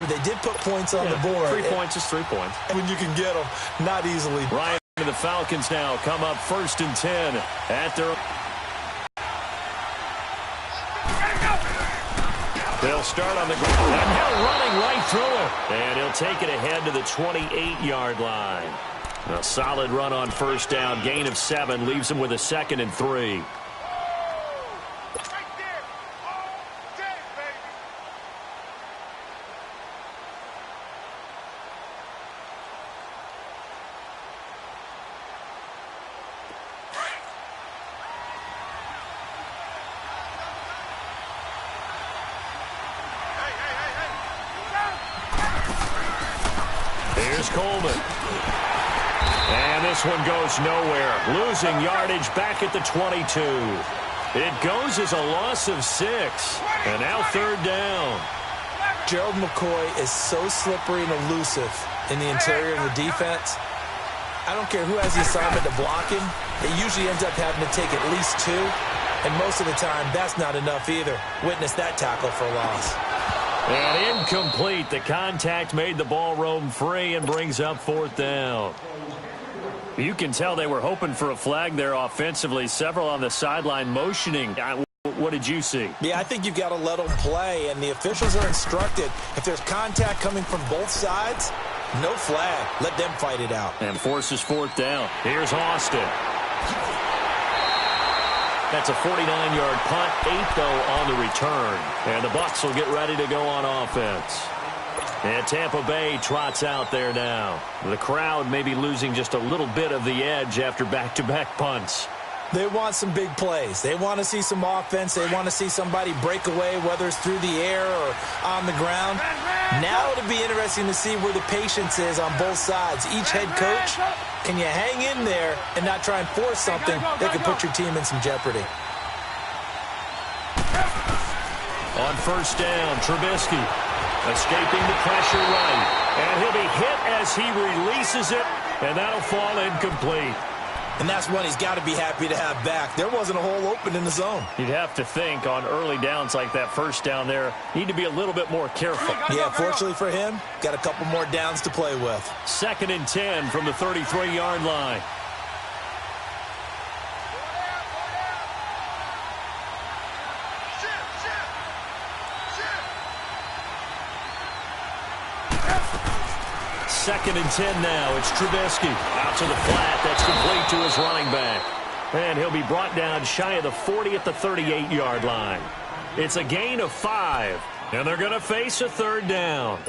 but they did put points on the board. 3 points is 3 points. When you can get them, not easily. Ryan and the Falcons now come up 1st and 10 at their... They'll start on the ground. And now running right through it. And he'll take it ahead to the 28-yard line. A solid run on 1st down. Gain of 7 leaves him with a 2nd and 3. Here's Coleman. And this one goes nowhere. Losing yardage back at the 22. It goes as a loss of 6. And now 3rd down. Gerald McCoy is so slippery and elusive in the interior of the defense. I don't care who has the assignment to block him. It usually ends up having to take at least 2. And most of the time, that's not enough either. Witness that tackle for a loss. And incomplete. The contact made the ball roam free and brings up 4th down. You can tell they were hoping for a flag there offensively. Several on the sideline motioning. What did you see? Yeah, I think you've got to let them play, and the officials are instructed. If there's contact coming from both sides, no flag. Let them fight it out. And forces 4th down. Here's Austin. That's a 49-yard punt, 8 though on the return. And the Bucs will get ready to go on offense. And Tampa Bay trots out there now. The crowd may be losing just a little bit of the edge after back-to-back punts. They want some big plays. They want to see some offense. They want to see somebody break away, whether it's through the air or on the ground. Now it'll be interesting to see where the patience is on both sides. Each head coach, can you hang in there and not try and force something that could put your team in some jeopardy? On 1st down, Trubisky escaping the pressure right. And he'll be hit as he releases it, and that'll fall incomplete. And that's one he's got to be happy to have back. There wasn't a hole open in the zone. You'd have to think on early downs like that 1st down there, need to be a little bit more careful. Yeah, fortunately for him, got a couple more downs to play with. 2nd and 10 from the 33-yard line. Second and 10 now. It's Trubisky. Out to the flat. That's complete to his running back. And he'll be brought down shy of the 40 at the 38-yard line. It's a gain of 5. And they're going to face a 3rd down.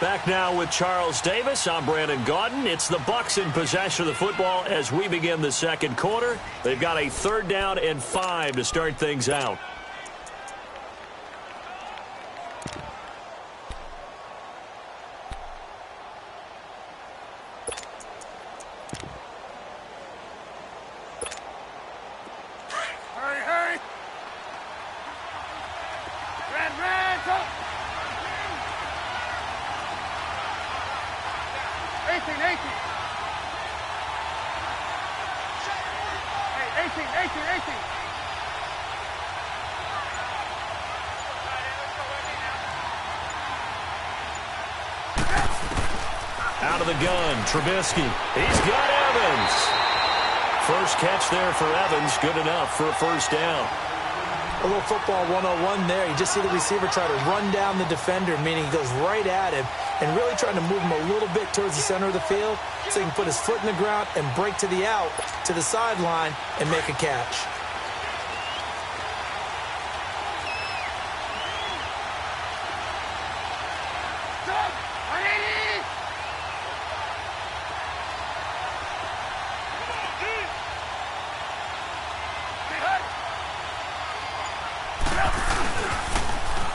Back now with Charles Davis. I'm Brandon Gaudin. It's the Bucs in possession of the football as we begin the 2nd quarter. They've got a 3rd down and 5 to start things out. Out of the gun, Trubisky. He's got Evans. First catch there for Evans. Good enough for a 1st down. A little football 101 there. You just see the receiver try to run down the defender, meaning he goes right at him and really trying to move him a little bit towards the center of the field so he can put his foot in the ground and break to the out, to the sideline, and make a catch.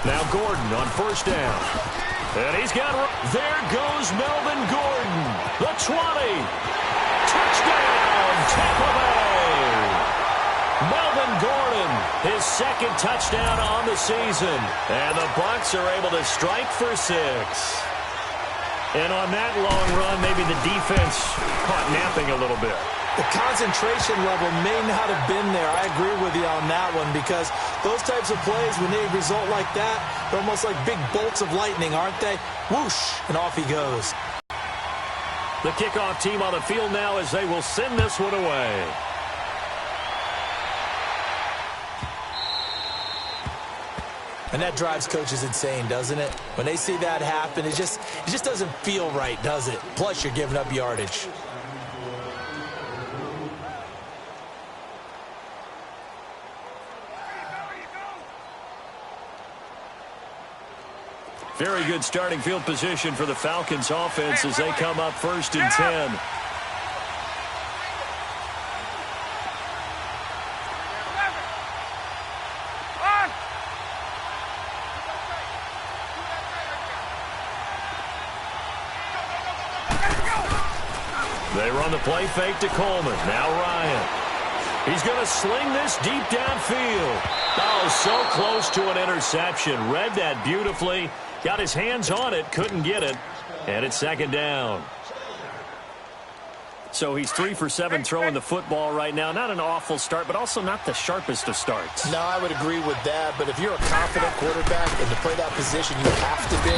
Now Gordon on 1st down. And he's got... There goes Melvin Gordon. The 20. Touchdown, Tampa Bay. Melvin his second touchdown on the season. And the Bucs are able to strike for 6. And on that long run, maybe the defense caught napping a little bit. The concentration level may not have been there. I agree with you on that one because those types of plays, when they result like that, they're almost like big bolts of lightning, aren't they? Whoosh, and off he goes. The kickoff team on the field now as they will send this one away. And that drives coaches insane, doesn't it? When they see that happen, it just doesn't feel right, does it? Plus, you're giving up yardage. Very good starting field position for the Falcons offense as they come up 1st and 10. They run the play fake to Coleman. Now Ryan. He's going to sling this deep downfield. Oh, so close to an interception. Read that beautifully. Got his hands on it. Couldn't get it. And it's 2nd down. So he's 3 for 7 throwing the football right now. Not an awful start, but also not the sharpest of starts. No, I would agree with that. But if you're a confident quarterback and to play that position, you have to be.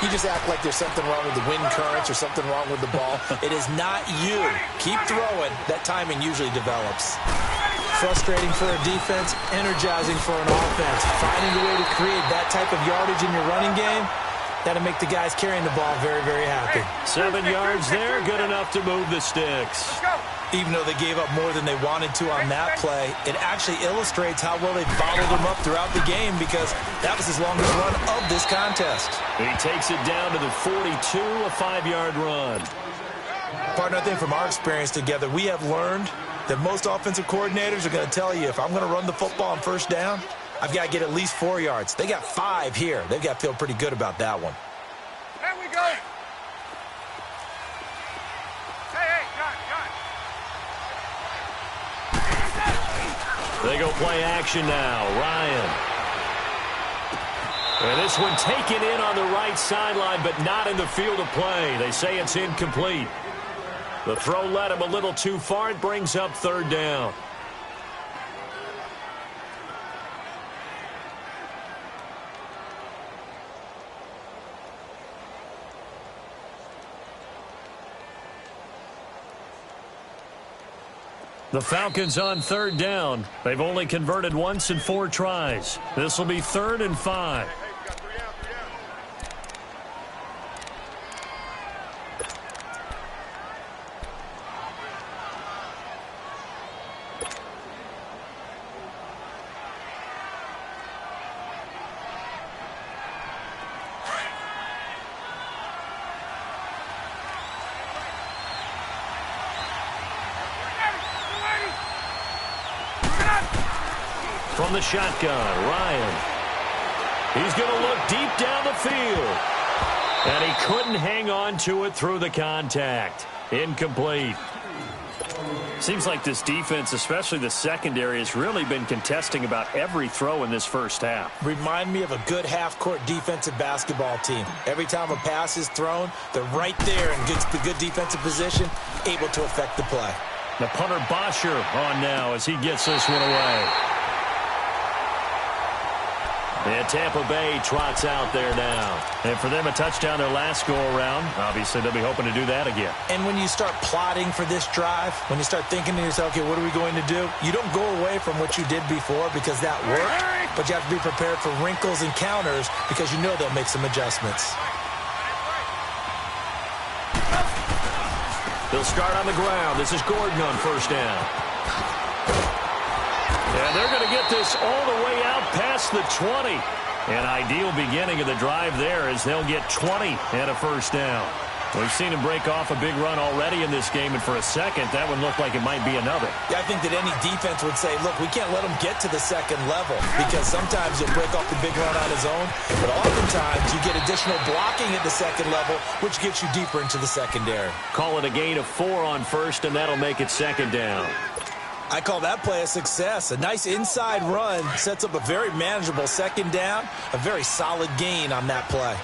You just act like there's something wrong with the wind currents or something wrong with the ball. It is not you. Keep throwing. That timing usually develops. Frustrating for a defense, energizing for an offense. Finding a way to create that type of yardage in your running game, that'll make the guys carrying the ball very, very happy. 7 yards there, good enough to move the sticks. Even though they gave up more than they wanted to on that play, it actually illustrates how well they bottled them up throughout the game because that was his longest run of this contest. He takes it down to the 42, a 5-yard run. Partner, I think from our experience together, we have learned that most offensive coordinators are going to tell you if I'm going to run the football on 1st down, I've got to get at least 4 yards. They got 5 here. They've got to feel pretty good about that one. There we go. Hey, John. They go play action now. Ryan. And this one taken in on the right sideline, but not in the field of play. They say it's incomplete. The throw led him a little too far. It brings up 3rd down. The Falcons on 3rd down. They've only converted once in 4 tries. This will be 3rd and 5. From the shotgun, Ryan. He's going to look deep down the field. And he couldn't hang on to it through the contact. Incomplete. Seems like this defense, especially the secondary, has really been contesting about every throw in this first half. Remind me of a good half-court defensive basketball team. Every time a pass is thrown, they're right there in good defensive position, able to affect the play. The punter Bosher on now as he gets this one away. And Tampa Bay trots out there now. And for them, a touchdown their last go-around. Obviously, they'll be hoping to do that again. And when you start plotting for this drive, when you start thinking to yourself, okay, what are we going to do? You don't go away from what you did before because that worked, but you have to be prepared for wrinkles and counters because you know they'll make some adjustments. They'll start on the ground. This is Gordon on 1st down. And they're going to get this all the way out past the 20. An ideal beginning of the drive there as they'll get 20 and a 1st down. We've seen him break off a big run already in this game, and for a second, that one looked like it might be another. Yeah, I think that any defense would say, look, we can't let him get to the 2nd level because sometimes he'll break off the big run on his own, but oftentimes you get additional blocking at the 2nd level, which gets you deeper into the secondary. Call it a gain of 4 on 1st, and that'll make it 2nd down. I call that play a success. A nice inside run sets up a very manageable second down, a very solid gain on that play.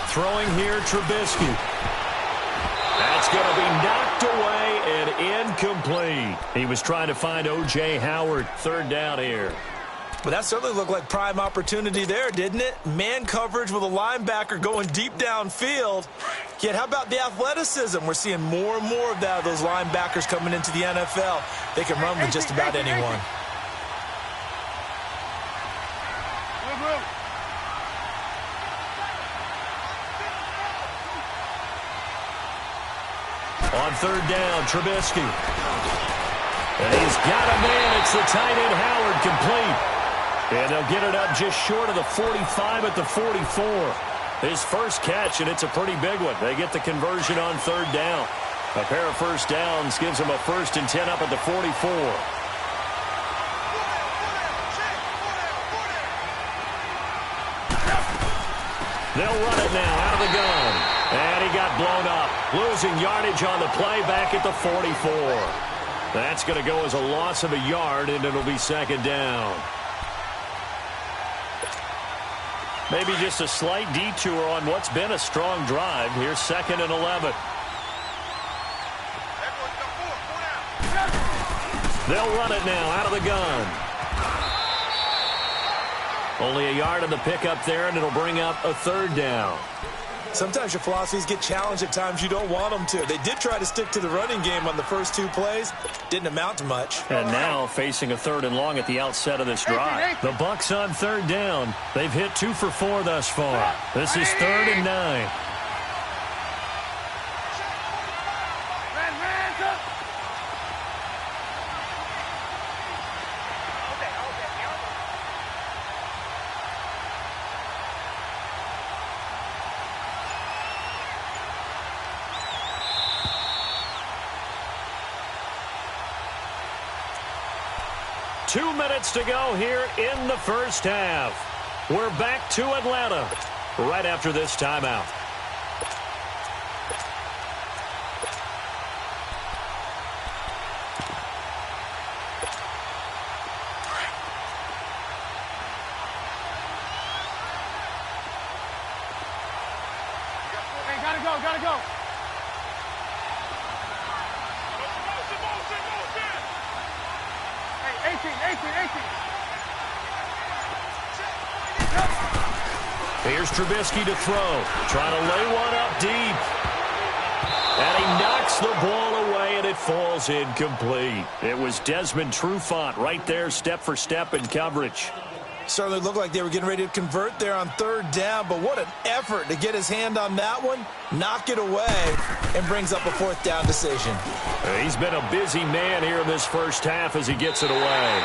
Throwing here, Trubisky. That's going to be knocked away and incomplete. He was trying to find O.J. Howard. Third down here. But that certainly looked like prime opportunity there, didn't it? Man coverage with a linebacker going deep downfield. Yet how about the athleticism? We're seeing more and more of that, of those linebackers coming into the NFL. They can run with just about anyone. On third down, Trubisky. And he's got a man. It's the tight end, Howard, complete. And they'll get it up just short of the 45 at the 44. His first catch, and it's a pretty big one. They get the conversion on third down. A pair of first downs gives them a 1st and 10 up at the 44. They'll run it now out of the gun. And he got blown up. Losing yardage on the play back at the 44. That's going to go as a loss of a yard, and it'll be second down. Maybe just a slight detour on what's been a strong drive. Here's 2nd and 11. They'll run it now out of the gun. Only a yard on the pickup there, and it'll bring up a third down. Sometimes your philosophies get challenged at times you don't want them to. They did try to stick to the running game on the first 2 plays. Didn't amount to much. And now facing a 3rd and long at the outset of this drive. The Bucs on third down. They've hit 2 for 4 thus far. This is 3rd and 9. Two minutes to go here in the first half. We're back to Atlanta right after this timeout. Hey, gotta go. Hey, 18. Here's Trubisky to throw. Trying to lay one up deep. And he knocks the ball away, and it falls incomplete. It was Desmond Trufant right there, step for step in coverage. Certainly looked like they were getting ready to convert there on third down, but what an effort to get his hand on that one, knock it away, and brings up a 4th down decision. He's been a busy man here in this first half as he gets it away.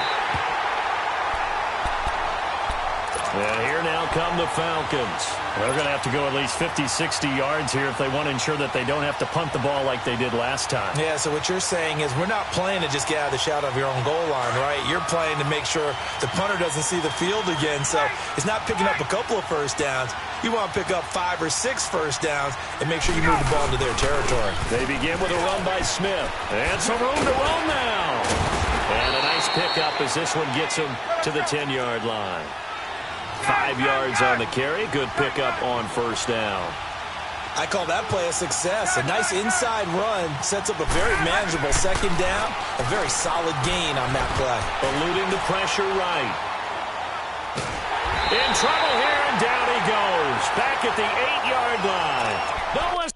And here now come the Falcons. They're going to have to go at least 50, 60 yards here if they want to ensure that they don't have to punt the ball like they did last time. Yeah, so what you're saying is we're not playing to just get out of the shadow of your own goal line, right? You're playing to make sure the punter doesn't see the field again. So it's not picking up a couple of first downs. You want to pick up 5 or 6 first downs and make sure you move the ball into their territory. They begin with a run by Smith. And some room to run now. And a nice pickup as this one gets him to the 10-yard line. 5 yards on the carry. Good pickup on first down. I call that play a success. A nice inside run sets up a very manageable second down. A very solid gain on that play. Eluding the pressure right. In trouble here, and down he goes. Back at the 8-yard line. No less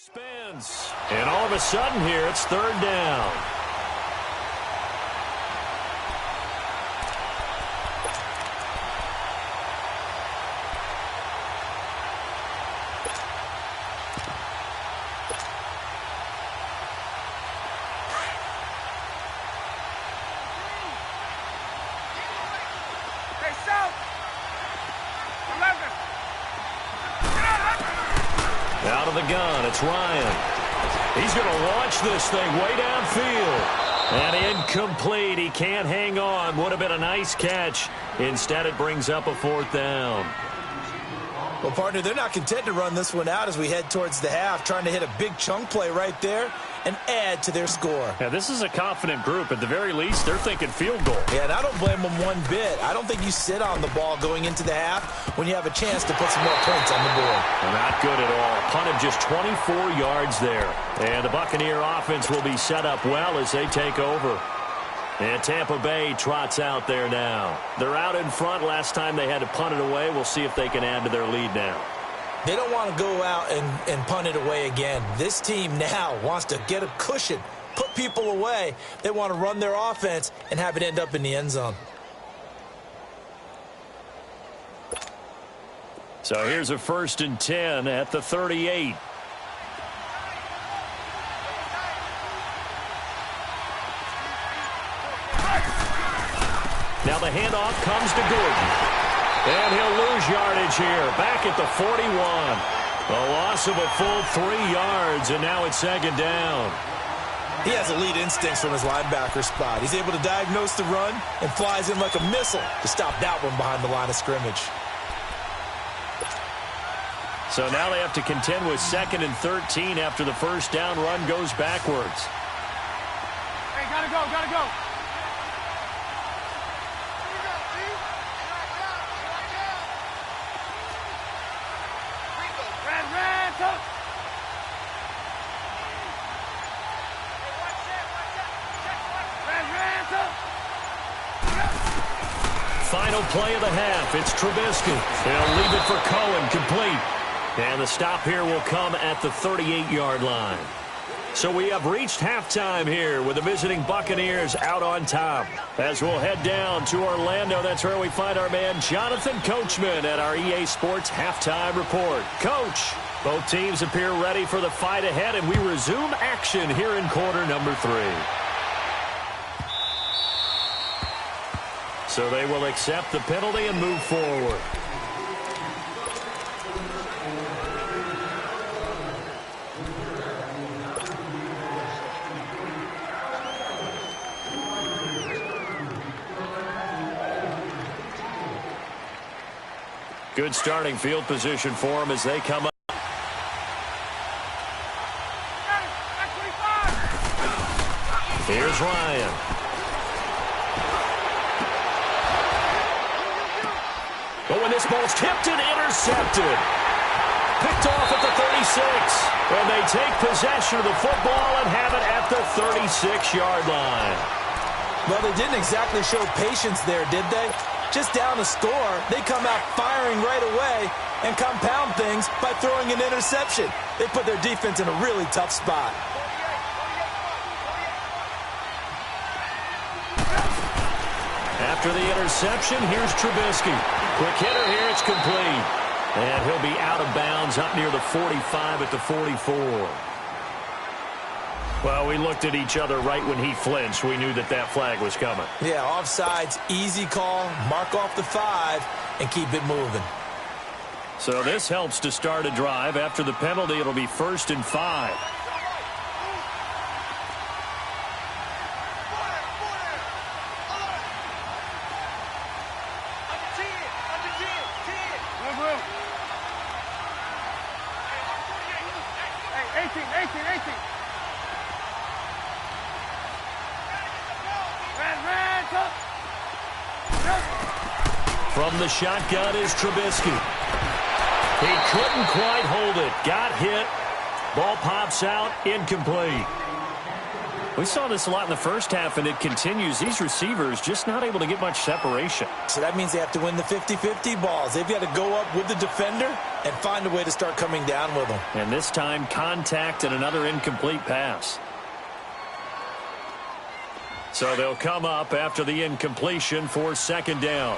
Spins. And all of a sudden here, it's third down. Out of the gun, it's Ryan. He's going to launch this thing way downfield. And incomplete. He can't hang on. Would have been a nice catch. Instead, it brings up a fourth down. Well, partner, they're not content to run this one out as we head towards the half, trying to hit a big chunk play right there and add to their score. Yeah, this is a confident group. At the very least, they're thinking field goal. Yeah, and I don't blame them one bit. I don't think you sit on the ball going into the half when you have a chance to put some more points on the board. Not good at all. Punt of just 24 yards there. And the Buccaneer offense will be set up well as they take over. And Tampa Bay trots out there now. They're out in front. Last time they had to punt it away. We'll see if they can add to their lead now. They don't want to go out and punt it away again. This team now wants to get a cushion, put people away. They want to run their offense and have it end up in the end zone. So here's a 1st and 10 at the 38. Now the handoff comes to Gordon. And he'll lose yardage here. Back at the 41. A loss of a full 3 yards, and now it's 2nd down. He has elite instincts from his linebacker spot. He's able to diagnose the run and flies in like a missile to stop that one behind the line of scrimmage. So now they have to contend with 2nd and 13 after the first down run goes backwards. Hey, gotta go, gotta go. Final play of the half. It's Trubisky. They'll leave it for Cohen, complete. And the stop here will come at the 38-yard line. So we have reached halftime here with the visiting Buccaneers out on top. As we'll head down to Orlando, that's where we find our man Jonathan Coachman at our EA Sports Halftime Report. Coach, both teams appear ready for the fight ahead, and we resume action here in quarter number 3. So they will accept the penalty and move forward. Good starting field position for them as they come up. Here's Ryan. But when this ball's tipped and intercepted. Picked off at the 36. And they take possession of the football and have it at the 36-yard line. Well, they didn't exactly show patience there, did they? Just down a score, they come out firing right away and compound things by throwing an interception. They put their defense in a really tough spot. After the interception, here's Trubisky. Quick hitter here, it's complete. And he'll be out of bounds up near the 45 at the 44. Well, we looked at each other right when he flinched. We knew that that flag was coming. Yeah, offsides, easy call, mark off the 5, and keep it moving. So this helps to start a drive. After the penalty, it'll be 1st and 5. From the shotgun is Trubisky. He couldn't quite hold it. Got hit. Ball pops out. Incomplete. We saw this a lot in the first half, and it continues. These receivers just not able to get much separation. So that means they have to win the 50-50 balls. They've got to go up with the defender and find a way to start coming down with them. And this time, contact and another incomplete pass. So they'll come up after the incompletion for second down.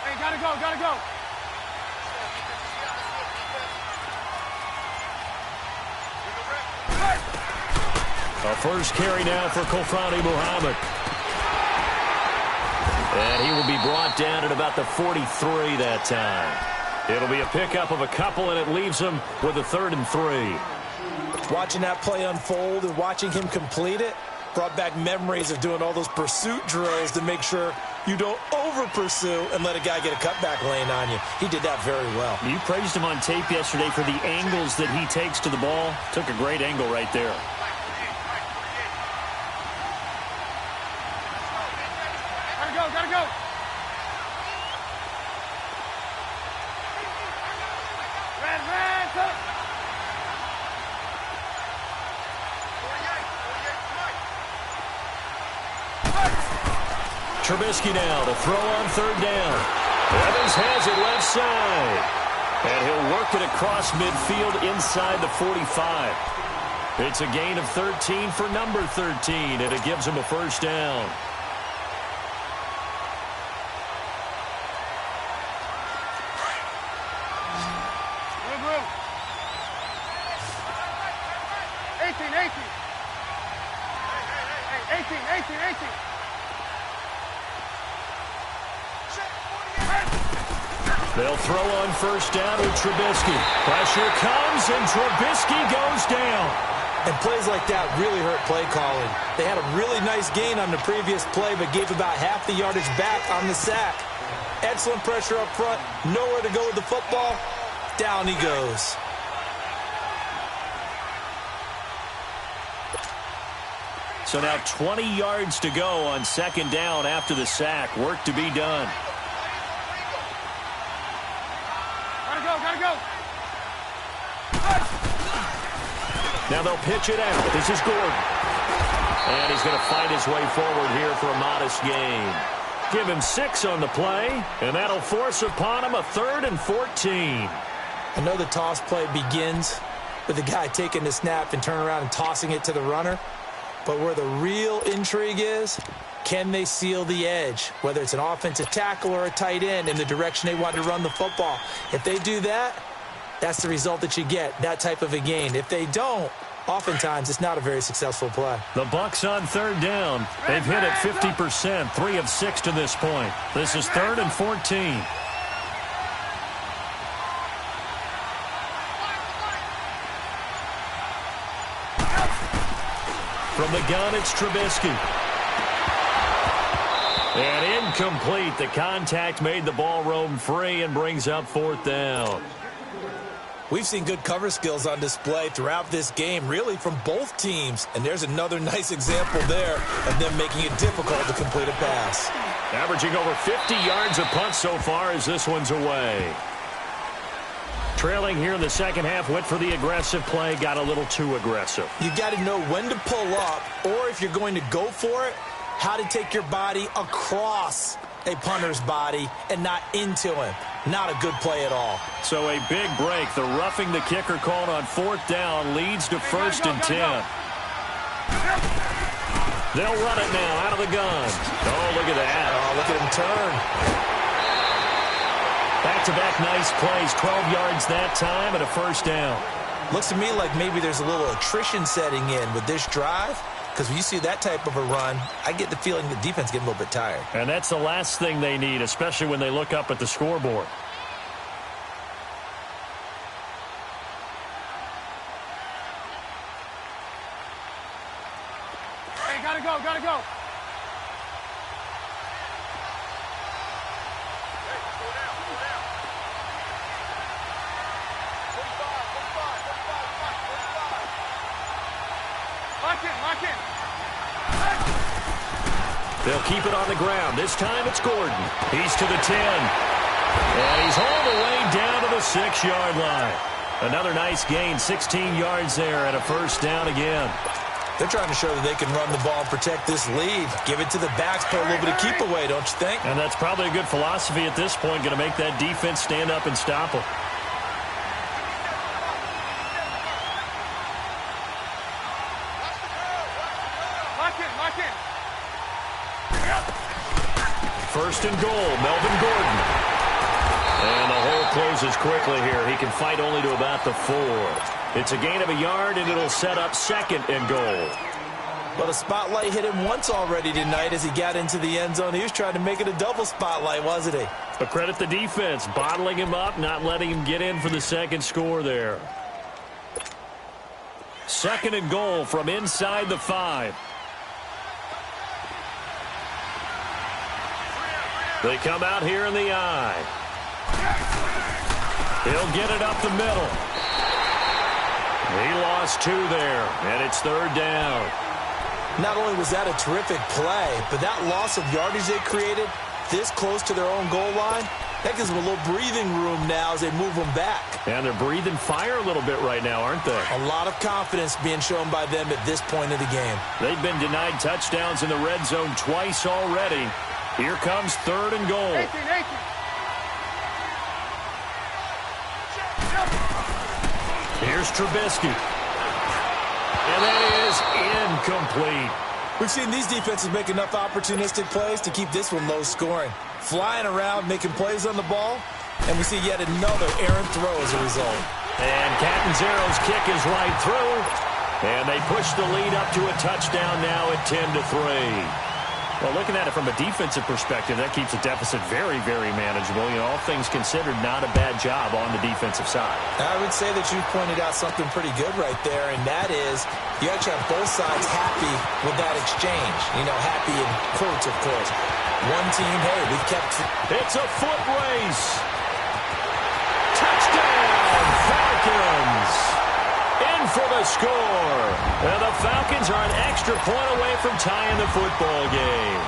Hey, gotta go, gotta go. A first carry now for Kofani Muhammad. And he will be brought down at about the 43 that time. It'll be a pickup of a couple, and it leaves him with a 3rd and 3. Watching that play unfold and watching him complete it brought back memories of doing all those pursuit drills to make sure you don't over-pursue and let a guy get a cutback lane on you. He did that very well. You praised him on tape yesterday for the angles that he takes to the ball. Took a great angle right there. Gotta go. Red, go. Trubisky now to throw on 3rd down. Evans has it left side. And he'll work it across midfield inside the 45. It's a gain of 13 for number 13, and it gives him a first down. They'll throw on first down with Trubisky. Pressure comes, and Trubisky goes down. And plays like that really hurt play calling. They had a really nice gain on the previous play, but gave about half the yardage back on the sack. Excellent pressure up front. Nowhere to go with the football. Down he goes. So now 20 yards to go on 2nd down after the sack. Work to be done. Gotta go. Now they'll pitch it out. This is Gordon. And he's going to fight his way forward here for a modest gain. Give him 6 on the play, and that'll force upon him a 3rd and 14. I know the toss play begins with the guy taking the snap and turning around and tossing it to the runner. But where the real intrigue is, can they seal the edge, whether it's an offensive tackle or a tight end, in the direction they want to run the football? If they do that, that's the result that you get, that type of a gain. If they don't, oftentimes it's not a very successful play. The Bucs on 3rd down. They've hit it 50%, 3 of 6 to this point. This is 3rd and 14. From the gun, it's Trubisky. And incomplete. The contact made the ball roam free and brings up 4th down. We've seen good cover skills on display throughout this game, really from both teams. And there's another nice example there of them making it difficult to complete a pass. Averaging over 50 yards a punt so far as this one's away. Trailing here in the second half, went for the aggressive play, got a little too aggressive. You got to know when to pull up, or if you're going to go for it, how to take your body across a punter's body and not into him. Not a good play at all. So a big break. The roughing the kicker called on 4th down leads to 1st and 10. They'll run it now out of the gun. Oh, look at that. Oh, look at him turn. Back-to-back nice plays. 12 yards that time and a 1st down. Looks to me like maybe there's a little attrition setting in with this drive. Because when you see that type of a run, I get the feeling the defense getting a little bit tired. And that's the last thing they need, especially when they look up at the scoreboard. Hey, gotta go. Hey, slow down. 45. Lock in. They'll keep it on the ground. This time it's Gordon. He's to the 10. And he's all the way down to the 6-yard line. Another nice gain, 16 yards there and a first down again. They're trying to show that they can run the ball and protect this lead. Give it to the backs, play a little bit of keep away, don't you think? And that's probably a good philosophy at this point, going to make that defense stand up and stop them. Lock in. First and goal, Melvin Gordon. And the hole closes quickly here. He can fight only to about the 4. It's a gain of a yard, and it'll set up second and goal. But a spotlight hit him once already tonight as he got into the end zone. He was trying to make it a double spotlight, wasn't he? But credit the defense, bottling him up, not letting him get in for the second score there. Second and goal from inside the 5. They come out here in the eye. He'll get it up the middle. He lost 2 there, and it's third down. Not only was that a terrific play, but that loss of yardage they created this close to their own goal line, that gives them a little breathing room now as they move them back. And they're breathing fire a little bit right now, aren't they? A lot of confidence being shown by them at this point of the game. They've been denied touchdowns in the red zone twice already. Here comes third and goal. 18. Here's Trubisky. And that is incomplete. We've seen these defenses make enough opportunistic plays to keep this one low scoring. Flying around, making plays on the ball, and we see yet another errant throw as a result. And Catanzaro's kick is right through. And they push the lead up to a touchdown now at 10-3. Well, looking at it from a defensive perspective, that keeps the deficit very, very manageable. You know, all things considered, not a bad job on the defensive side. I would say that you pointed out something pretty good right there, and that is you actually have both sides happy with that exchange. You know, happy in quotes, of course. One team, hey, we've kept... It's a foot race. Touchdown, Falcons. In for the score. And the Falcons are an extra point away from tying the football game.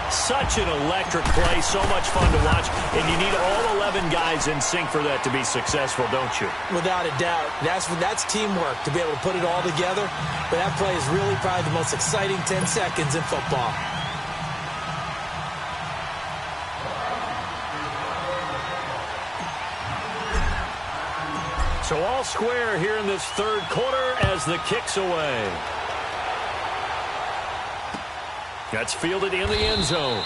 Such an electric play, so much fun to watch, and you need all 11 guys in sync for that to be successful, don't you? Without a doubt. That's teamwork, to be able to put it all together. But that play is really probably the most exciting 10 seconds in football. So all square here in this third quarter as the kick's away. That's fielded in the end zone.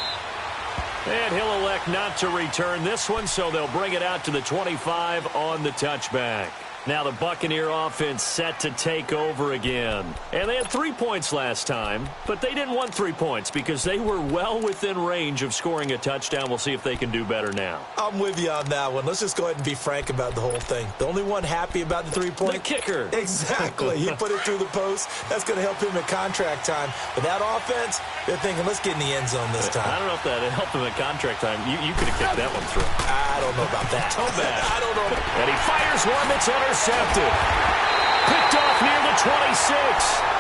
And he'll elect not to return this one, so they'll bring it out to the 25 on the touchback. Now the Buccaneer offense set to take over again. And they had 3 points last time, but they didn't want 3 points because they were well within range of scoring a touchdown. We'll see if they can do better now. I'm with you on that one. Let's just go ahead and be frank about the whole thing. The only one happy about the 3-point... The kicker. Exactly. He put it through the post. That's going to help him at contract time. But that offense, they're thinking, let's get in the end zone this time. I don't know if that helped him at contract time. You could have kicked that one through. I don't know about that. So bad. I don't know. And he fires one that's intercepted. Picked off near the 26.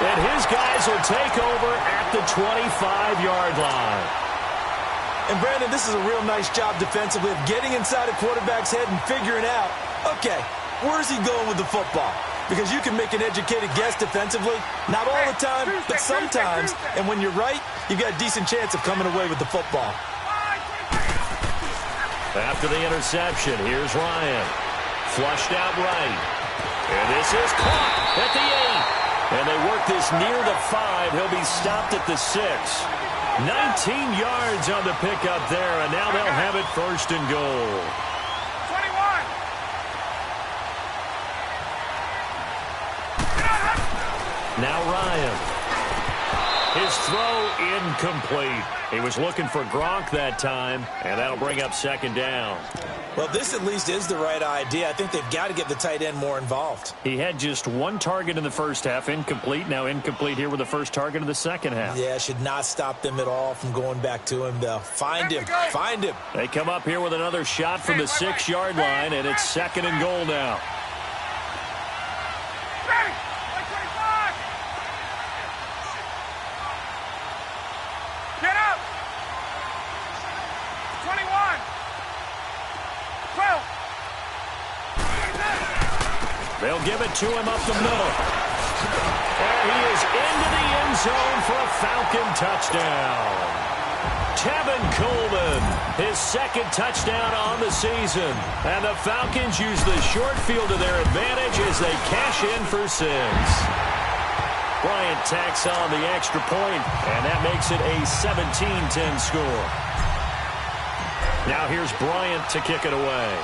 And his guys will take over at the 25-yard line. And, Brandon, this is a real nice job defensively of getting inside a quarterback's head and figuring out, okay, where's he going with the football? Because you can make an educated guess defensively. Not all the time, but sometimes. And when you're right, you've got a decent chance of coming away with the football. After the interception, here's Ryan. Flushed out right. And this is caught at the 8. And they work this near the 5. He'll be stopped at the 6. 19 yards on the pickup there, and now they'll have it first and goal. 21. Now Ryan. His throw incomplete. He was looking for Gronk that time, and that'll bring up second down. Well, this at least is the right idea. I think they've got to get the tight end more involved. He had just one target in the first half, incomplete. Now incomplete here with the first target of the second half. Yeah, should not stop them at all from going back to him, though. Find him. Find him. They come up here with another shot from the 6-yard line, and it's second and goal now. Get up! 21! 12! They'll give it to him up the middle. And he is into the end zone for a Falcon touchdown. Tevin Coleman, his second touchdown on the season. And the Falcons use the short field to their advantage as they cash in for 6. Bryant tacks on the extra point, and that makes it a 17-10 score. Now here's Bryant to kick it away.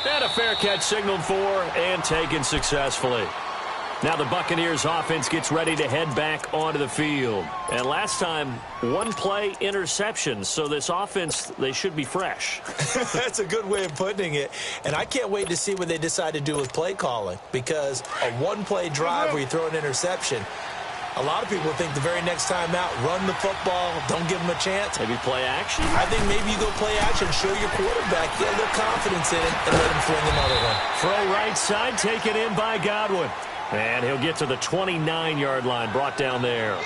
And a fair catch signaled for and taken successfully. Now the Buccaneers offense gets ready to head back onto the field. And last time, one play interception. So this offense, they should be fresh. That's a good way of putting it. And I can't wait to see what they decide to do with play calling. Because a one-play drive where you throw an interception, a lot of people think the very next time out, run the football, don't give them a chance. Maybe play action? I think maybe you go play action, show your quarterback, get a little confidence in it, and let him fling another one. Throw right side, taken in by Godwin. And he'll get to the 29-yard line, brought down there.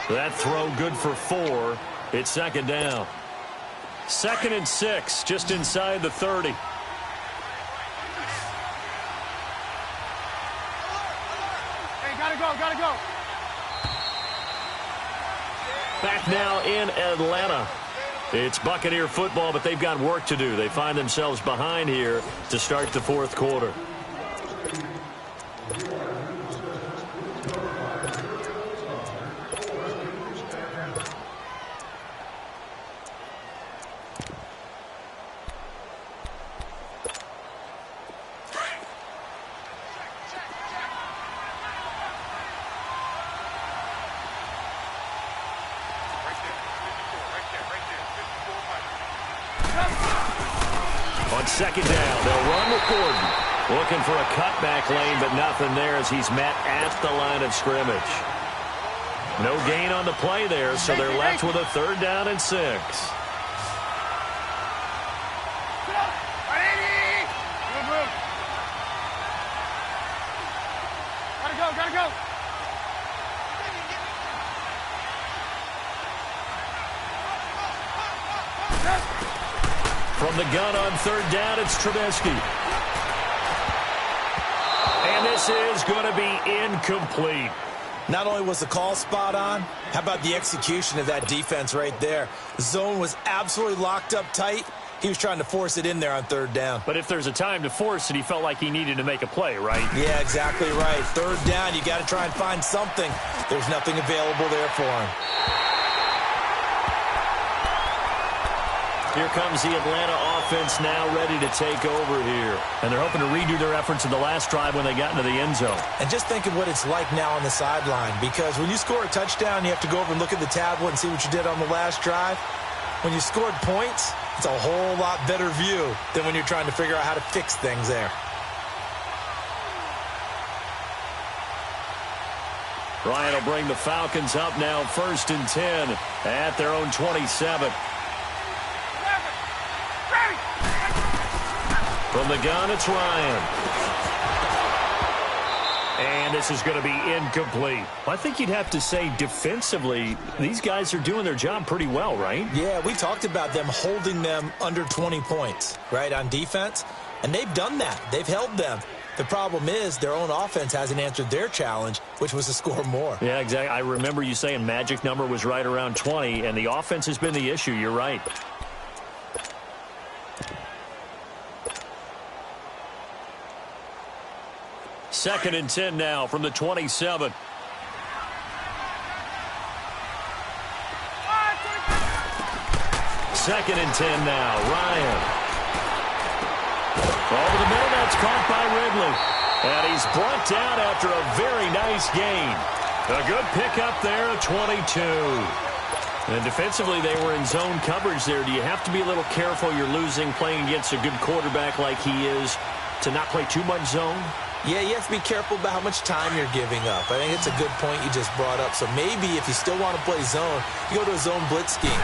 That throw good for 4. It's second down. 2nd and 6, just inside the 30. Hey, gotta go. Back now in Atlanta. It's Buccaneer football, but they've got work to do. They find themselves behind here to start the 4th quarter. Second down. They'll run with Gordon. Looking for a cutback lane, but nothing there as he's met at the line of scrimmage. No gain on the play there, so they're left with a 3rd down and 6. Gotta go. From the gun on 3rd down, it's Trubisky. And this is going to be incomplete. Not only was the call spot on, how about the execution of that defense right there? The zone was absolutely locked up tight. He was trying to force it in there on 3rd down. But if there's a time to force it, he felt like he needed to make a play, right? Yeah, exactly right. 3rd down, you got to try and find something. There's nothing available there for him. Here comes the Atlanta offense now ready to take over here. And they're hoping to redo their efforts in the last drive when they got into the end zone. And just think of what it's like now on the sideline. Because when you score a touchdown, you have to go over and look at the tablet and see what you did on the last drive. When you scored points, it's a whole lot better view than when you're trying to figure out how to fix things there. Bryant will bring the Falcons up now 1st and 10 at their own 27. From the gun, it's Ryan. And this is going to be incomplete. I think you'd have to say defensively, these guys are doing their job pretty well, right? Yeah, we talked about them holding them under 20 points, right, on defense. And they've done that. They've held them. The problem is their own offense hasn't answered their challenge, which was to score more. Yeah, exactly. I remember you saying magic number was right around 20, and the offense has been the issue. You're right. Second and 10 now from the 27. Second and 10 now. Ryan. Over the middle, that's caught by Ridley. And he's brought down after a very nice gain. A good pickup there, 22. And defensively, they were in zone coverage there. Do you have to be a little careful? You're losing playing against a good quarterback like he is to not play too much zone? Yeah, you have to be careful about how much time you're giving up. I think it's a good point you just brought up. So maybe if you still want to play zone, you go to a zone blitz scheme,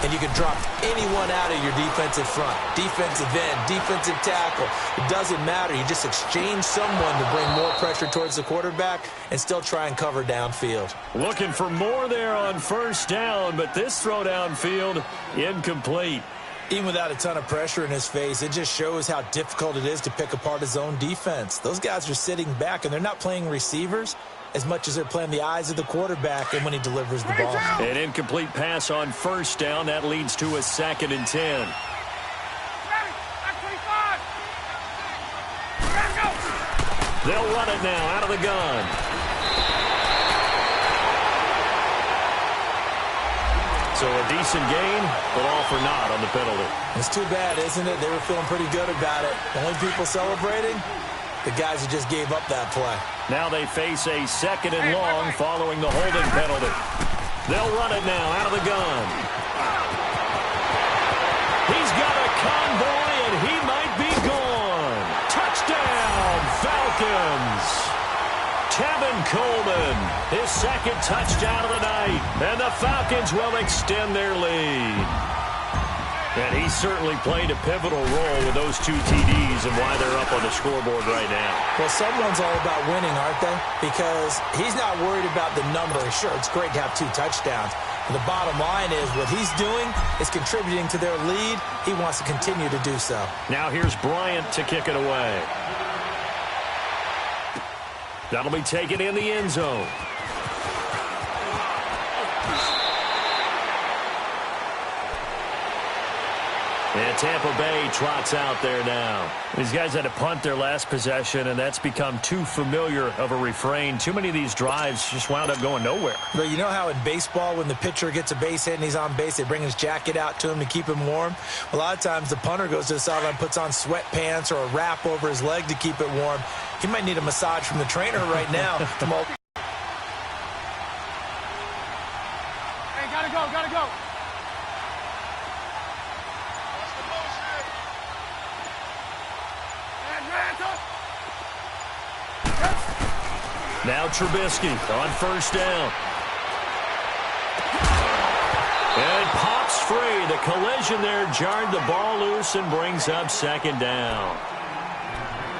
and you can drop anyone out of your defensive front, defensive end, defensive tackle. It doesn't matter. You just exchange someone to bring more pressure towards the quarterback and still try and cover downfield. Looking for more there on 1st down, but this throw downfield incomplete. Even without a ton of pressure in his face, it just shows how difficult it is to pick apart his own defense. Those guys are sitting back, and they're not playing receivers as much as they're playing the eyes of the quarterback and when he delivers the ball. An incomplete pass on first down. That leads to a 2nd and 10. They'll run it now out of the gun. So a decent gain, but all for naught on the penalty. It's too bad, isn't it? They were feeling pretty good about it. The only people celebrating, the guys who just gave up that play. Now they face a 2nd and long following the holding penalty. They'll run it now out of the gun. He's got a convoy, and he might be gone. Touchdown, Falcons. Tevin Coleman, his 2nd touchdown of the night, and the Falcons will extend their lead. And he certainly played a pivotal role with those 2 TDs and why they're up on the scoreboard right now. Well, someone's all about winning, aren't they? Because he's not worried about the number. Sure, it's great to have 2 touchdowns. But the bottom line is what he's doing is contributing to their lead. He wants to continue to do so. Now here's Bryant to kick it away. That'll be taken in the end zone. And Tampa Bay trots out there now. These guys had to punt their last possession, and that's become too familiar of a refrain. Too many of these drives just wound up going nowhere. But you know how in baseball, when the pitcher gets a base hit and he's on base, they bring his jacket out to him to keep him warm? A lot of times the punter goes to the sideline, puts on sweatpants or a wrap over his leg to keep it warm. He might need a massage from the trainer right now. Hey, gotta go, gotta go. Now Trubisky on first down. And pops free. The collision there jarred the ball loose and brings up 2nd down.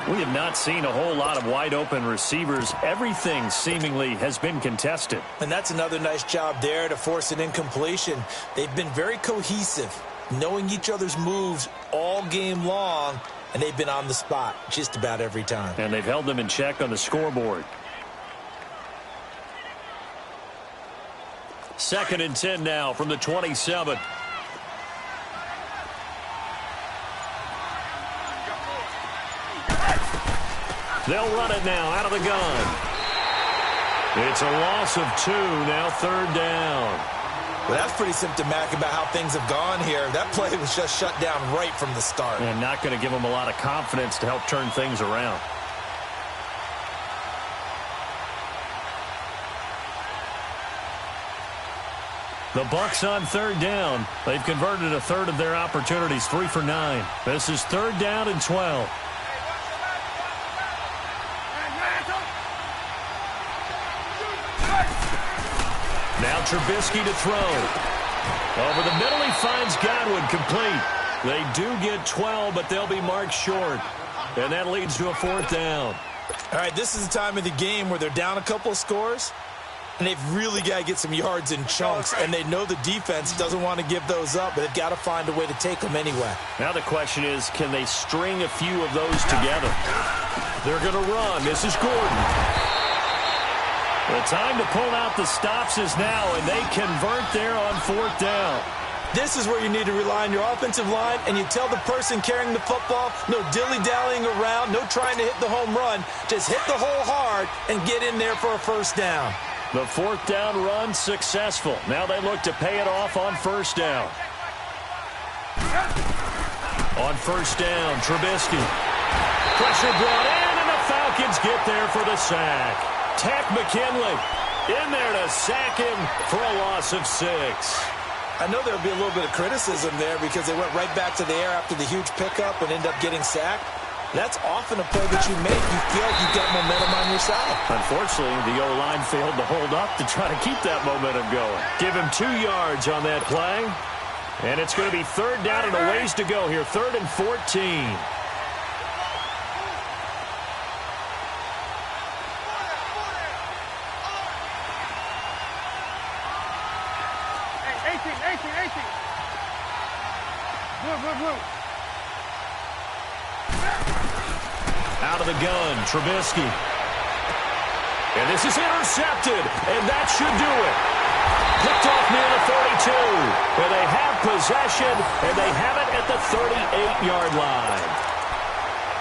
We have not seen a whole lot of wide-open receivers. Everything seemingly has been contested. And that's another nice job there to force an incompletion. They've been very cohesive, knowing each other's moves all game long, and they've been on the spot just about every time. And they've held them in check on the scoreboard. 2nd and 10 now from the 27. They'll run it now out of the gun. It's a loss of 2, now 3rd down. Well, that's pretty symptomatic about how things have gone here. That play was just shut down right from the start. And not going to give them a lot of confidence to help turn things around. The Bucs on 3rd down. They've converted a third of their opportunities, 3 for 9. This is 3rd down and 12. Now Trubisky to throw. Over the middle, he finds Godwin complete. They do get 12, but they'll be marked short. And that leads to a 4th down. All right, this is the time of the game where they're down a couple of scores, and they've really got to get some yards in chunks, and they know the defense doesn't want to give those up, but they've got to find a way to take them anyway. Now the question is, can they string a few of those together? They're going to run. This is Gordon. The time to pull out the stops is now, and they convert there on 4th down. This is where you need to rely on your offensive line, and you tell the person carrying the football, no dilly-dallying around, no trying to hit the home run. Just hit the hole hard and get in there for a 1st down. The 4th down run successful. Now they look to pay it off on 1st down. On 1st down, Trubisky. Pressure brought in, and the Falcons get there for the sack. Tack McKinley in there to sack him for a loss of 6. I know there'll be a little bit of criticism there because they went right back to the air after the huge pickup and end up getting sacked. That's often a play that you make. You feel like you've got momentum on your side. Unfortunately, the O-line failed to hold up to try to keep that momentum going. Give him 2 yards on that play. And it's going to be 3rd down and a ways to go here. 3rd and 14. Blue. Out of the gun, Trubisky. And this is intercepted, and that should do it. Picked off near the 42. Where they have possession, and they have it at the 38-yard line.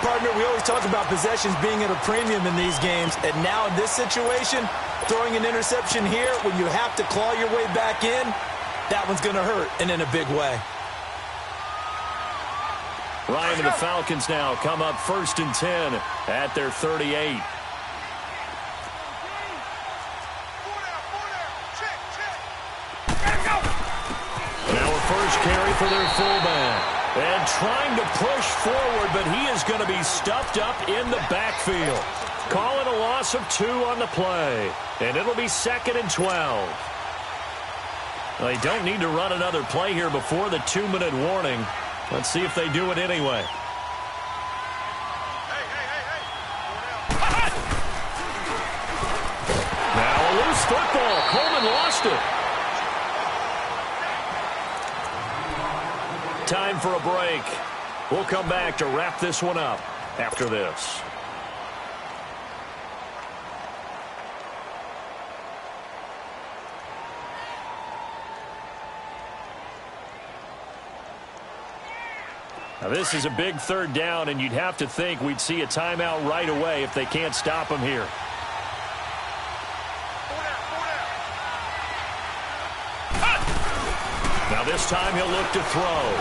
Partner, we always talk about possessions being at a premium in these games, and now in this situation, throwing an interception here when you have to claw your way back in, that one's going to hurt, and in a big way. Ryan and the Falcons now come up 1st and 10 at their 38. Now a first carry for their fullback. And trying to push forward, but he is going to be stuffed up in the backfield. Calling a loss of 2 on the play. And it'll be 2nd and 12. They don't need to run another play here before the 2-minute warning. Let's see if they do it anyway. Now a loose football. Coleman lost it. Time for a break. We'll come back to wrap this one up after this. Now this is a big 3rd down, and you'd have to think we'd see a timeout right away if they can't stop him here. Now this time he'll look to throw.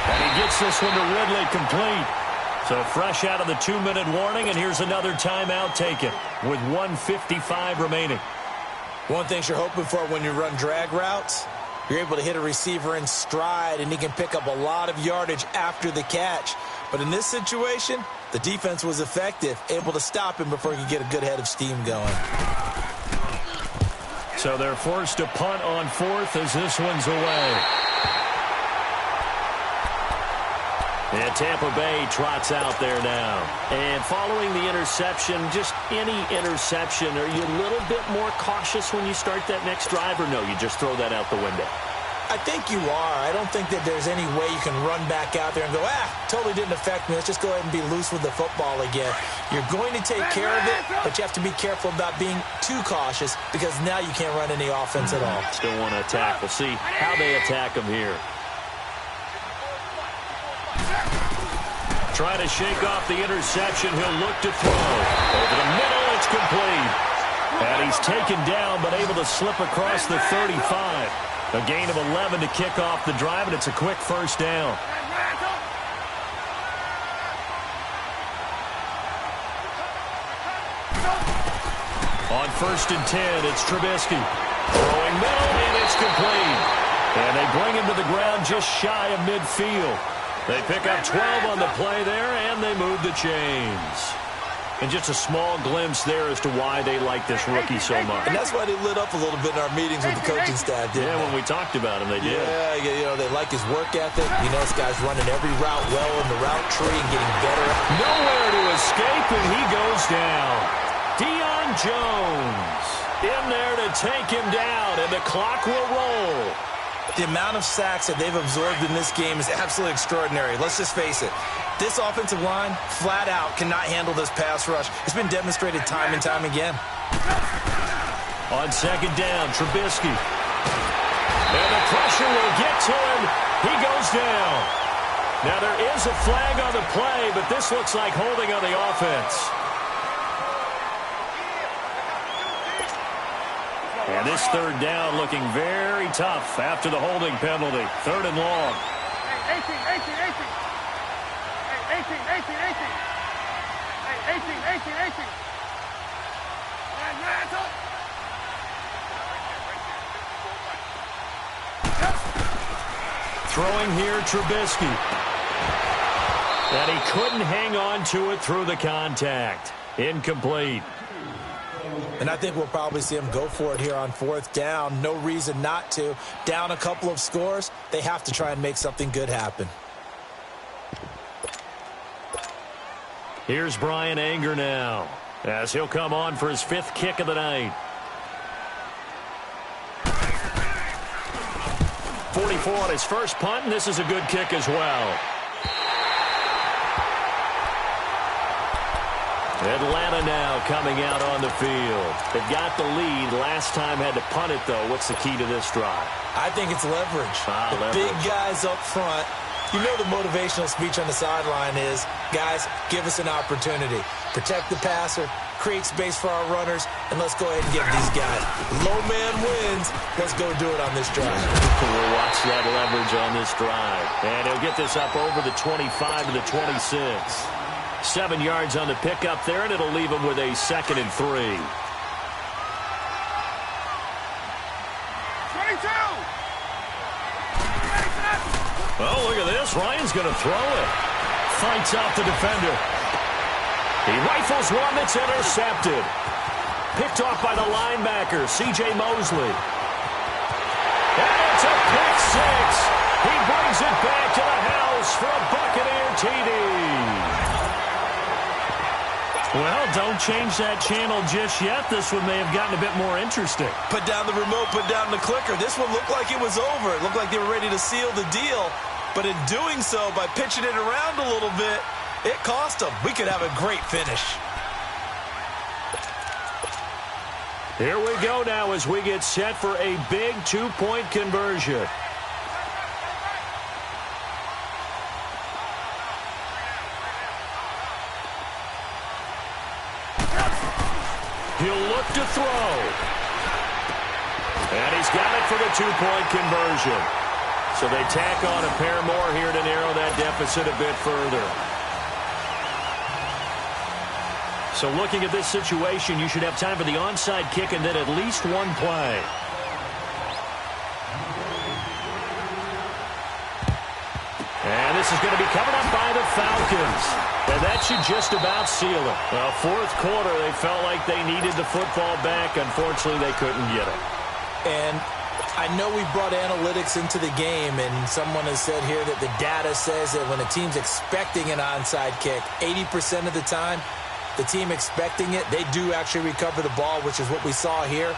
And he gets this one to Ridley complete. So fresh out of the 2-minute warning, and here's another timeout taken with 1:55 remaining. One thing you're hoping for when you run drag routes, you're able to hit a receiver in stride, and he can pick up a lot of yardage after the catch. But in this situation, the defense was effective, able to stop him before he could get a good head of steam going. So they're forced to punt on 4th as this one's away. And Tampa Bay trots out there now. And following the interception, just any interception, are you a little bit more cautious when you start that next drive, or no, you just throw that out the window? I think you are. I don't think that there's any way you can run back out there and go, totally didn't affect me. Let's just go ahead and be loose with the football again. You're going to take care of it, but you have to be careful about being too cautious because now you can't run any offense at all. Still want to attack. We'll see how they attack them here. Trying to shake off the interception. He'll look to throw. Over the middle, it's complete. And he's taken down, but able to slip across the 35. A gain of 11 to kick off the drive, and it's a quick 1st down. On 1st and 10, it's Trubisky. Throwing middle, and it's complete. And they bring him to the ground just shy of midfield. They pick up 12 on the play there, and they move the chains. And just a small glimpse there as to why they like this rookie so much. And that's why they lit up a little bit in our meetings with the coaching staff, didn't they? When we talked about him, they did. Yeah, they like his work ethic. You know, this guy's running every route well in the route tree and getting better. Nowhere to escape, and he goes down. Deion Jones in there to take him down, and the clock will roll. The amount of sacks that they've absorbed in this game is absolutely extraordinary. Let's just face it. This offensive line, flat out, cannot handle this pass rush. It's been demonstrated time and time again. On 2nd down, Trubisky. And the pressure will get to him. He goes down. Now there is a flag on the play, but this looks like holding on the offense. And this 3rd down looking very tough after the holding penalty. 3rd and long. 18. Hey, 18. Throwing here, Trubisky. And he couldn't hang on to it through the contact. Incomplete. And I think we'll probably see him go for it here on 4th down. No reason not to. Down a couple of scores, they have to try and make something good happen. Here's Brian Anger now, as he'll come on for his 5th kick of the night. 44 on his first punt, and this is a good kick as well. Atlanta now coming out on the field. They've got the lead. Last time had to punt it, though. What's the key to this drive? I think it's leverage. The big guys up front. You know the motivational speech on the sideline is, guys, give us an opportunity. Protect the passer, create space for our runners, and let's go ahead and get these guys. Low man wins. Let's go do it on this drive. We'll watch that leverage on this drive. And he'll get this up over the 25 to the 26. 7 yards on the pickup there, and it'll leave him with a 2nd and 3. 22. Oh, look at this. Ryan's going to throw it. Fights out the defender. He rifles one that's intercepted. Picked off by the linebacker, C.J. Mosley. And it's a pick six. He brings it back to the house for a Buccaneer TD. Well, don't change that channel just yet. This one may have gotten a bit more interesting. Put down the remote, put down the clicker. This one looked like it was over. It looked like they were ready to seal the deal. But in doing so, by pitching it around a little bit, it cost them. We could have a great finish. Here we go now as we get set for a big two-point conversion. He'll look to throw. And he's got it for the two-point conversion. So they tack on a pair more here to narrow that deficit a bit further. So looking at this situation, you should have time for the onside kick and then at least one play. And this is going to be covered up by the Falcons. And that should just about seal it. Well, fourth quarter, they felt like they needed the football back. Unfortunately, they couldn't get it. And I know we brought analytics into the game, and someone has said here that the data says that when a team's expecting an onside kick, 80% of the time, the team expecting it, they do actually recover the ball, which is what we saw here.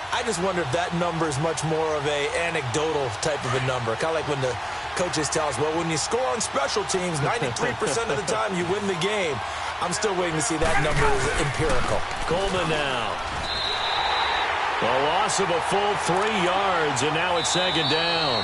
I just wonder if that number is much more of a anecdotal type of a number. Kind of like when the coaches tell us, well, when you score on special teams, 93% of the time you win the game. I'm still waiting to see that number is empirical. Coleman now. A loss of a full 3 yards, and now it's 2nd down.